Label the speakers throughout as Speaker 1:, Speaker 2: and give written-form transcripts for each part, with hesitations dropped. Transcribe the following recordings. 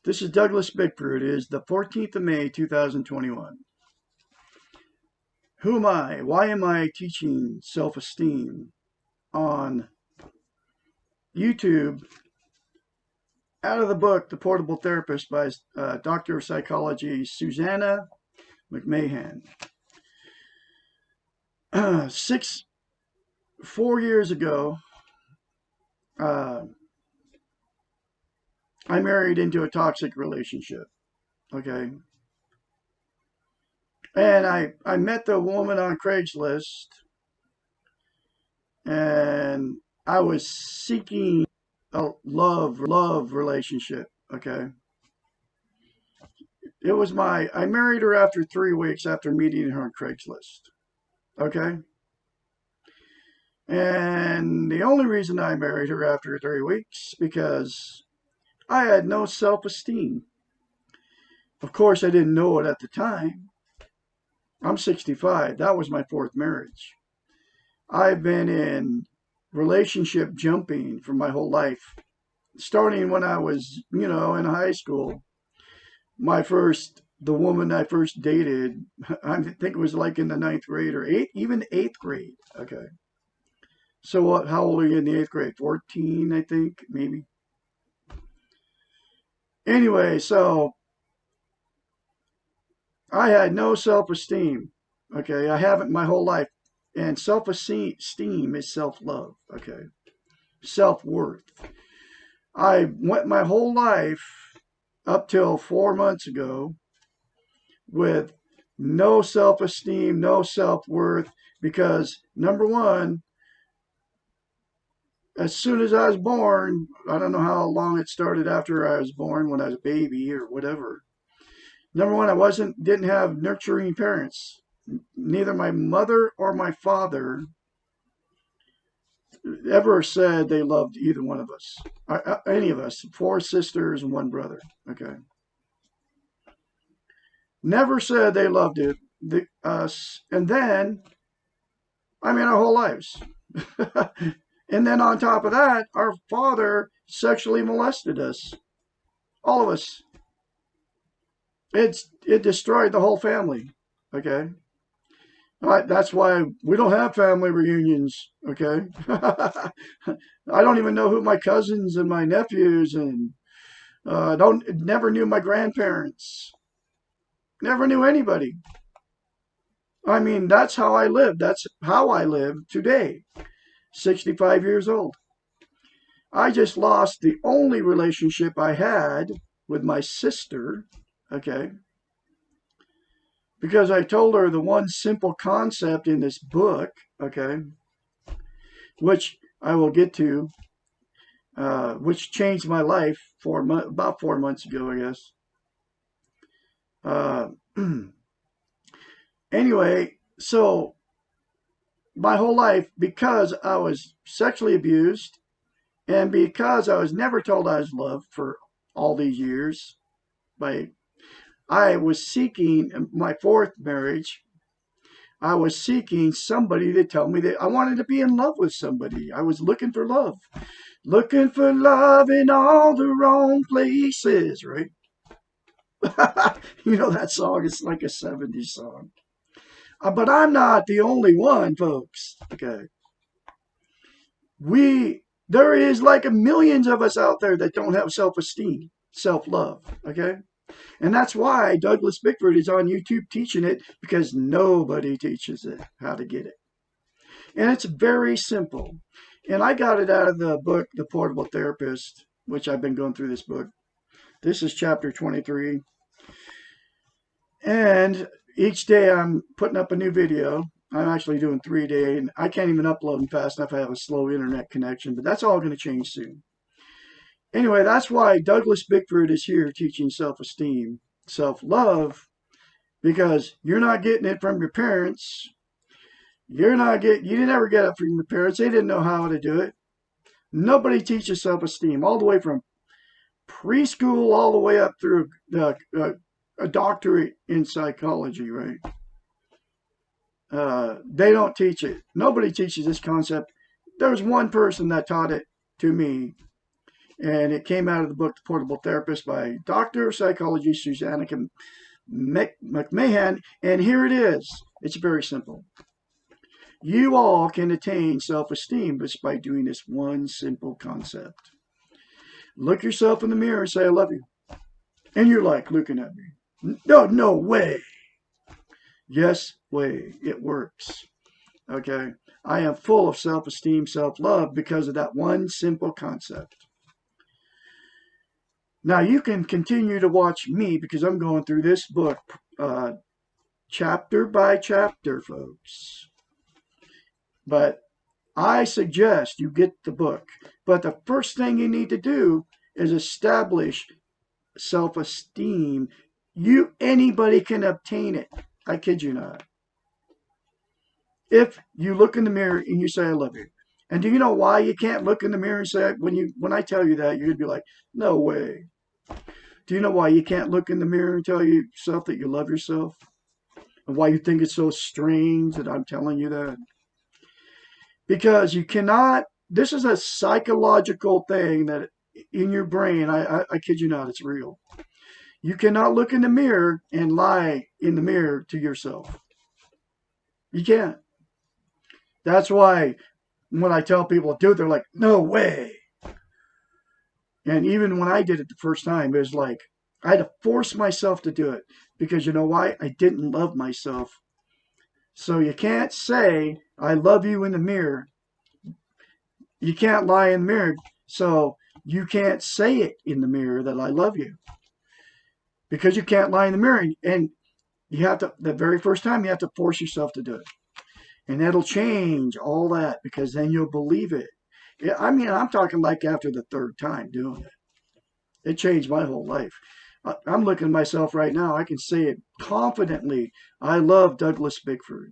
Speaker 1: This is Douglas Bickford. It is the 14th of May, 2021. Who am I? Why am I teaching self-esteem on YouTube out of the book, The Portable Therapist by Doctor of Psychology, Susanna McMahon. 4 years ago, I married into a toxic relationship. Okay. And I met the woman on Craigslist, and I was seeking a love relationship. Okay. I married her after 3 weeks after meeting her on Craigslist. Okay. And the only reason I married her after 3 weeks, because I had no self-esteem. Of course, I didn't know it at the time. I'm 65. That was my 4th marriage. I've been in relationship jumping for my whole life. Starting when I was, in high school. The woman I first dated, I think it was like in the 9th grade or even 8th grade. Okay. So how old are you in the 8th grade? 14, I think, maybe. Anyway, so I had no self-esteem. Okay. I haven't my whole life. And self-esteem is self-love. Okay. Self-worth. I went my whole life up till 4 months ago with no self-esteem, no self-worth, because number one, as soon as I was born, I don't know how long it started after I was born, when I was a baby or whatever. Number one, didn't have nurturing parents. Neither my mother or my father ever said they loved either one of us, any of us, 4 sisters and 1 brother. Okay. Never said they loved us. And then, our whole lives. And then on top of that, our father sexually molested us. All of us. It destroyed the whole family. Okay. That's why we don't have family reunions. Okay. I don't even know who my cousins and my nephews and never knew my grandparents. Never knew anybody. That's how I live. That's how I live today. 65 years old. I just lost the only relationship I had with my sister. Okay. Because I told her the one simple concept in this book. Okay. Which I will get to. Which changed my life about 4 months ago, I guess. Anyway, so my whole life, because I was sexually abused and because I was never told I was loved for all these years, I was seeking my 4th marriage. I was seeking somebody to tell me that I wanted to be in love with somebody. I was looking for love. Looking for love in all the wrong places, right? That song is like a 70s song. But I'm not the only one, folks. Okay. There is like millions of us out there that don't have self-esteem, self-love. Okay. And that's why Douglas Bickford is on YouTube teaching it, because nobody teaches it how to get it. And it's very simple. And I got it out of the book, The Portable Therapist, which I've been going through this book. This is chapter 23. And each day I'm putting up a new video. I'm actually doing 3 a day, and I can't even upload them fast enough. I have a slow internet connection, but that's all going to change soon. Anyway, that's why Douglas Bickford is here teaching self-esteem, self-love, because you're not getting it from your parents. You didn't ever get it from your parents. They didn't know how to do it. Nobody teaches self-esteem, all the way from preschool all the way up through a doctorate in psychology, right? They don't teach it. Nobody teaches this concept. There was one person that taught it to me, And it came out of the book, The Portable Therapist by Doctor of Psychology Susanna McMahon. And here it is. It's very simple. You all can attain self-esteem just by doing this one simple concept. Look yourself in the mirror and say, I love you. And you're like looking at me. No, no way. Yes, way. It works. Okay. I am full of self-esteem, self-love because of that one simple concept. Now you can continue to watch me because I'm going through this book chapter by chapter, folks. But I suggest you get the book. But the first thing you need to do is establish self-esteem. Anybody can obtain it. I kid you not. If you look in the mirror and you say, I love you. And do you know why you can't look in the mirror and say, when I tell you that, you're going to be like, no way. Do you know why you can't look in the mirror and tell yourself that you love yourself? And why you think it's so strange that I'm telling you that? Because you cannot, this is a psychological thing that in your brain, I kid you not, it's real. You cannot look in the mirror and lie in the mirror to yourself. You can't. That's why when I tell people to do it, they're like, no way. And even when I did it the first time, it was like, I had to force myself to do it. Because you know why? I didn't love myself. So you can't say, I love you in the mirror. You can't lie in the mirror. So you can't say it in the mirror that I love you. Because you can't lie in the mirror. And you have to, the very first time, you have to force yourself to do it. And that'll change all that because then you'll believe it. I mean, I'm talking like after the third time doing it. It changed my whole life. I'm looking at myself right now. I can say it confidently. I love Douglas Bickford.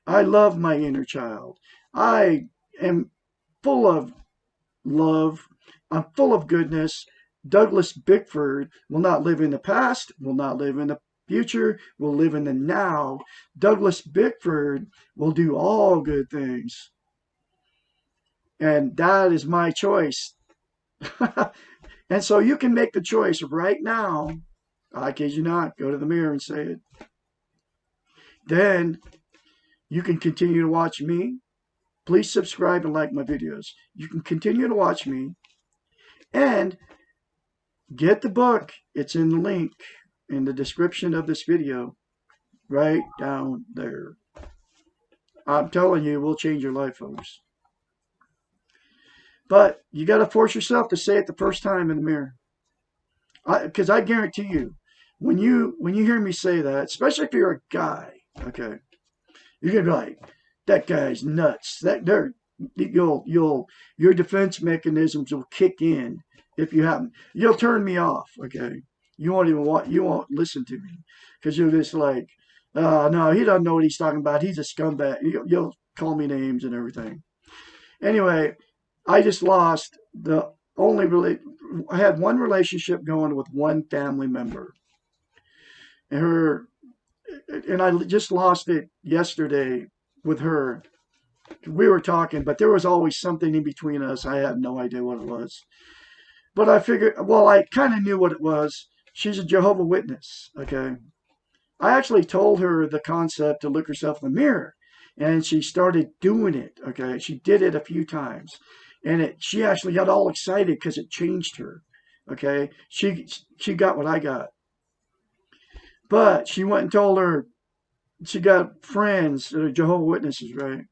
Speaker 1: I love my inner child. I am full of love. I'm full of goodness. Douglas Bickford will not live in the past, will not live in the future, will live in the now. Douglas Bickford will do all good things. And that is my choice. And so you can make the choice right now. I kid you not. Go to the mirror and say it. Then you can continue to watch me. Please subscribe and like my videos. You can continue to watch me. And get the book. It's in the link in the description of this video. Right down there. I'm telling you, it will change your life, folks. But you got to force yourself to say it the first time in the mirror. Because I guarantee you, when you hear me say that, especially if you're a guy, okay, you're gonna be like, that guy's nuts. Your defense mechanisms will kick in if you haven't. You'll turn me off, okay. You won't listen to me because you're just like, no, he doesn't know what he's talking about. He's a scumbag. You'll call me names and everything. Anyway, I just lost I had one relationship going with one family member. And I just lost it yesterday with her. We were talking, but there was always something in between us. I had no idea what it was. But I figured, well, I kind of knew what it was. She's a Jehovah's Witness, okay? I actually told her the concept to look herself in the mirror. And she started doing it, okay? She did it a few times. And she actually got all excited because it changed her, okay? She got what I got. But she went and told her, she got friends that are Jehovah's Witnesses, right?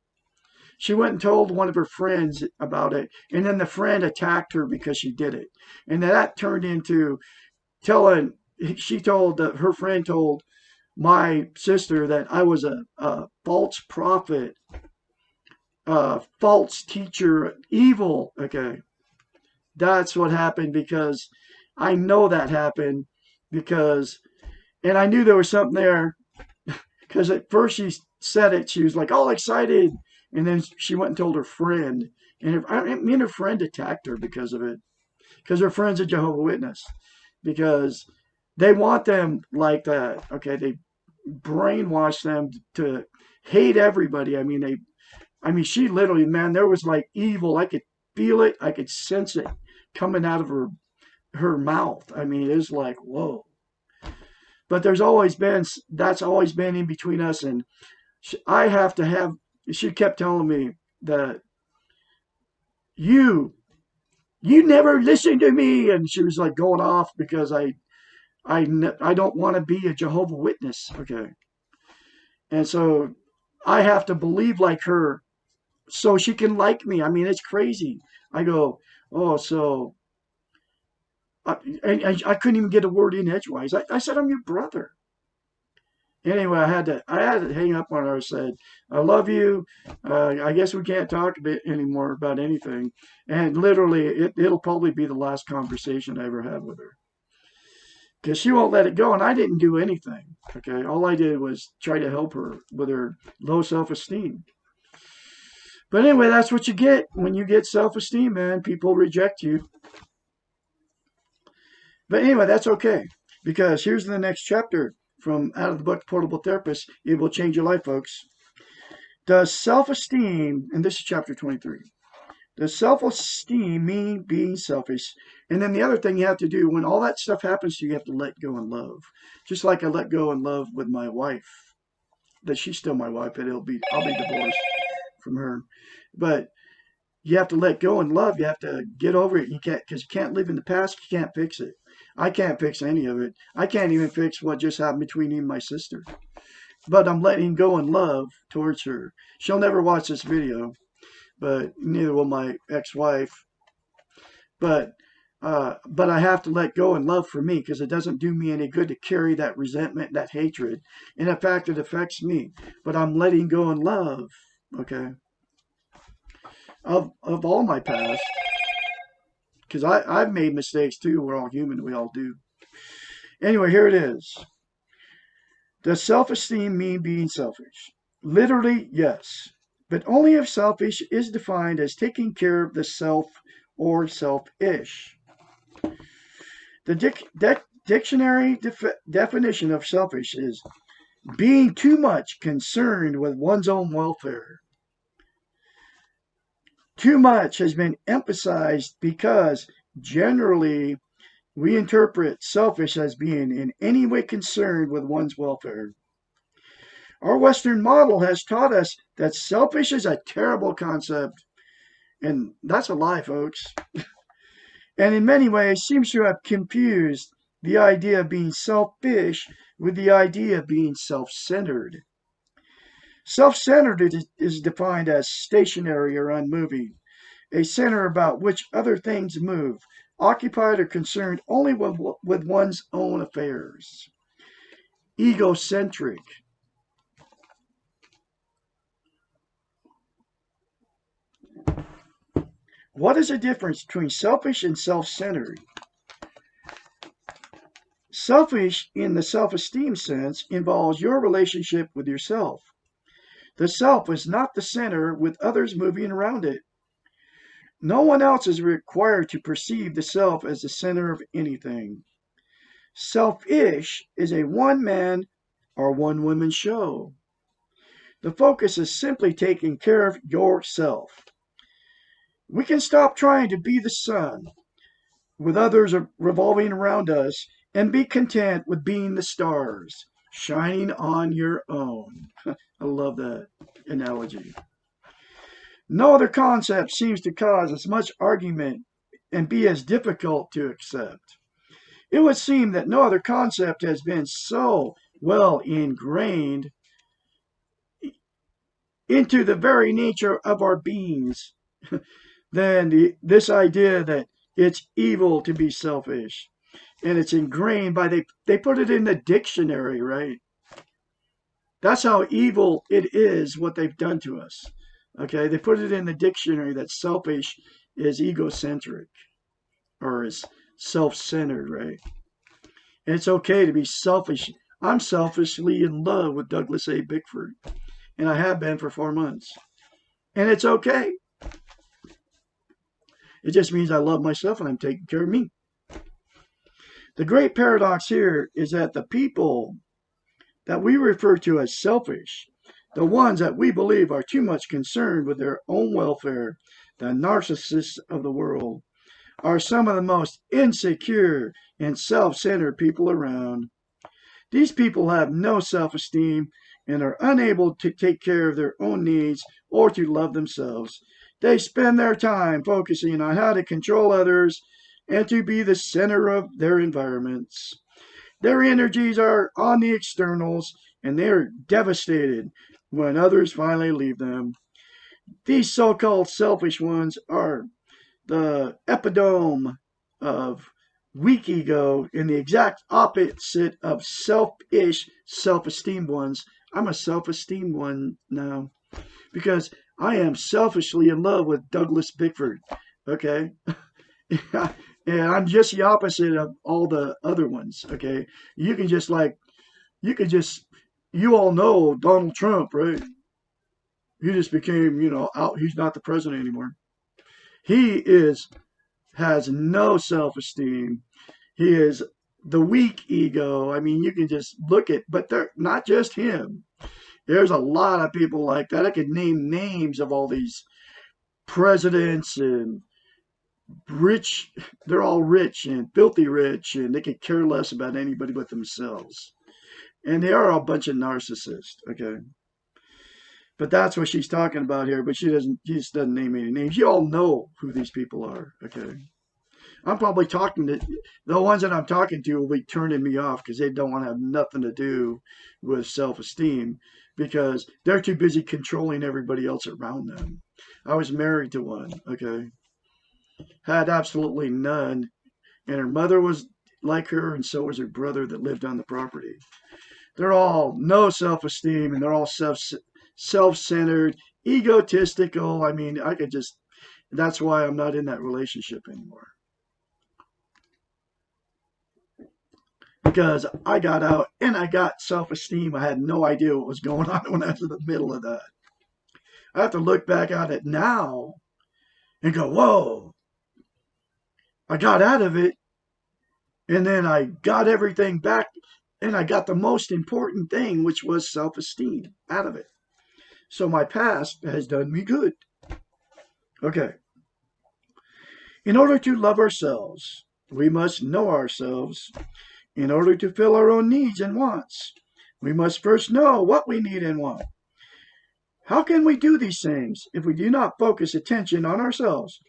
Speaker 1: She went and told one of her friends about it. And then the friend attacked her because she did it. And then that turned into her friend told my sister that I was a false prophet, false teacher, evil. Okay. That's what happened because I know that happened and I knew there was something there because at first she said it, she was like all excited. And then she went and told her friend and me and her friend attacked her because of it. Because her friend's a Jehovah's Witness. Because they want them like that. Okay. They brainwash them to hate everybody. I mean, she literally, man, there was like evil. I could feel it. I could sense it coming out of her mouth. I mean, it's like, whoa. But that's always been in between us. And I have to have, she kept telling me that you, you never listen to me. And she was like going off because I don't want to be a Jehovah Witness. Okay. And so I have to believe like her so she can like me. I mean, it's crazy. I go, oh, so, and I couldn't even get a word in edgewise. I said, I'm your brother. Anyway, I had to hang up on her. I said, I love you. I guess we can't talk a bit anymore about anything. And literally, it'll probably be the last conversation I ever had with her because she won't let it go. And I didn't do anything. Okay. All I did was try to help her with her low self esteem. But anyway, that's what you get when you get self esteem, man. People reject you. But anyway, that's okay because here's the next chapter from out of the book Portable Therapist. It will change your life, folks. Does self esteem, and this is chapter 23, does self esteem mean being selfish? And then the other thing you have to do when all that stuff happens to you, you have to let go and love. Just like I let go and love with my wife, that she's still my wife, but I'll be divorced from her. But you have to let go and love. You have to get over it. You can't, because you can't live in the past. You can't fix it. I can't fix any of it. I can't even fix what just happened between me and my sister. But I'm letting go and love towards her. She'll never watch this video, but neither will my ex-wife. But but I have to let go and love for me because it doesn't do me any good to carry that resentment, that hatred. And in fact, it affects me. But I'm letting go and love, okay, of all my past. Because I've made mistakes too. We're all human. We all do. Anyway, here it is. Does self-esteem mean being selfish? Literally, yes. But only if selfish is defined as taking care of the self or selfish. The dictionary definition of selfish is being too much concerned with one's own welfare. Too much has been emphasized because generally we interpret selfish as being in any way concerned with one's welfare. Our Western model has taught us that selfish is a terrible concept, and that's a lie, folks. And in many ways seems to have confused the idea of being selfish with the idea of being self-centered. Self-centered is defined as stationary or unmoving, a center about which other things move, occupied or concerned only with one's own affairs. Egocentric. What is the difference between selfish and self-centered? Selfish, in the self-esteem sense, involves your relationship with yourself. The self is not the center with others moving around it. No one else is required to perceive the self as the center of anything. Selfish is a one-man or one-woman show. The focus is simply taking care of yourself. We can stop trying to be the sun with others revolving around us and be content with being the stars shining on your own. I love that analogy. No other concept seems to cause as much argument and be as difficult to accept. It would seem that no other concept has been so well ingrained into the very nature of our beings than this idea that it's evil to be selfish. And it's ingrained by, they put it in the dictionary, right? That's how evil it is, what they've done to us. Okay, they put it in the dictionary that selfish is egocentric or is self-centered, right? And it's okay to be selfish. I'm selfishly in love with Douglas A. Bickford, and I have been for 4 months. And it's okay. It just means I love myself and I'm taking care of me. The great paradox here is that the people that we refer to as selfish, the ones that we believe are too much concerned with their own welfare, the narcissists of the world, are some of the most insecure and self-centered people around. These people have no self-esteem and are unable to take care of their own needs or to love themselves. They spend their time focusing on how to control others and to be the center of their environments. Their energies are on the externals and they are devastated when others finally leave them. These so called selfish ones are the epitome of weak ego and the exact opposite of selfish, self esteemed ones. I'm a self esteemed one now because I am selfishly in love with Douglas Bickford. Okay? And I'm just the opposite of all the other ones. Okay? You can just like, you can just, you all know Donald Trump, right? He just became, out. He's not the president anymore. He has no self-esteem. He is the weak ego. I mean, you can just look at, but they're not just him. There's a lot of people like that. I could name names of all these presidents and rich. They're all rich and filthy rich, and they could care less about anybody but themselves. And they are a bunch of narcissists. Okay. But that's what she's talking about here. But she just doesn't name any names. You all know who these people are. Okay. I'm probably talking to the ones that I'm talking to will be turning me off because they don't want to have nothing to do with self-esteem because they're too busy controlling everybody else around them. I was married to one. Okay. Had absolutely none. And her mother was like her, and so was her brother that lived on the property. They're all no self-esteem and they're all self-centered, egotistical. I mean, I could just that's why I'm not in that relationship anymore. Because I got out and I got self-esteem. I had no idea what was going on when I was in the middle of that. I have to look back on it now and go, whoa, I got out of it and then I got everything back and I got the most important thing, which was self-esteem out of it. So my past has done me good. Okay. In order to love ourselves, we must know ourselves. In order to fill our own needs and wants, we must first know what we need and want. How can we do these things if we do not focus attention on ourselves?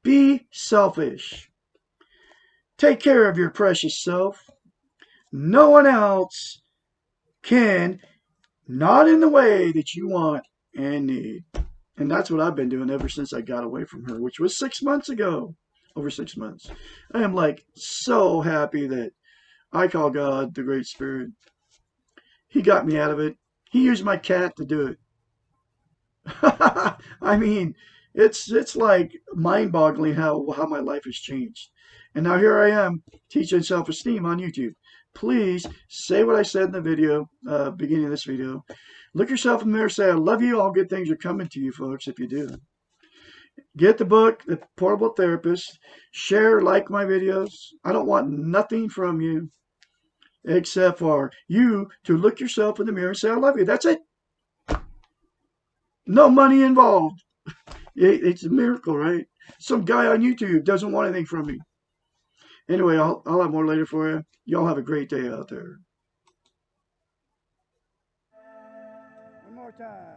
Speaker 1: Be selfish. Take care of your precious self. No one else can, not in the way that you want and need. And that's what I've been doing ever since I got away from her, which was 6 months ago. Over 6 months. I am like so happy that I call God the Great Spirit. He got me out of it. He used my cat to do it. I mean, it's like mind-boggling how my life has changed. And now here I am teaching self-esteem on YouTube. Please say what I said in the video, beginning of this video. Look yourself in the mirror, say, I love you. All good things are coming to you, folks, if you do. Get the book, The Portable Therapist. Share, like my videos. I don't want nothing from you except for you to look yourself in the mirror and say, I love you. That's it. No money involved. It's a miracle, right? Some guy on YouTube doesn't want anything from me. Anyway, I'll have more later for you. Y'all have a great day out there. One more time.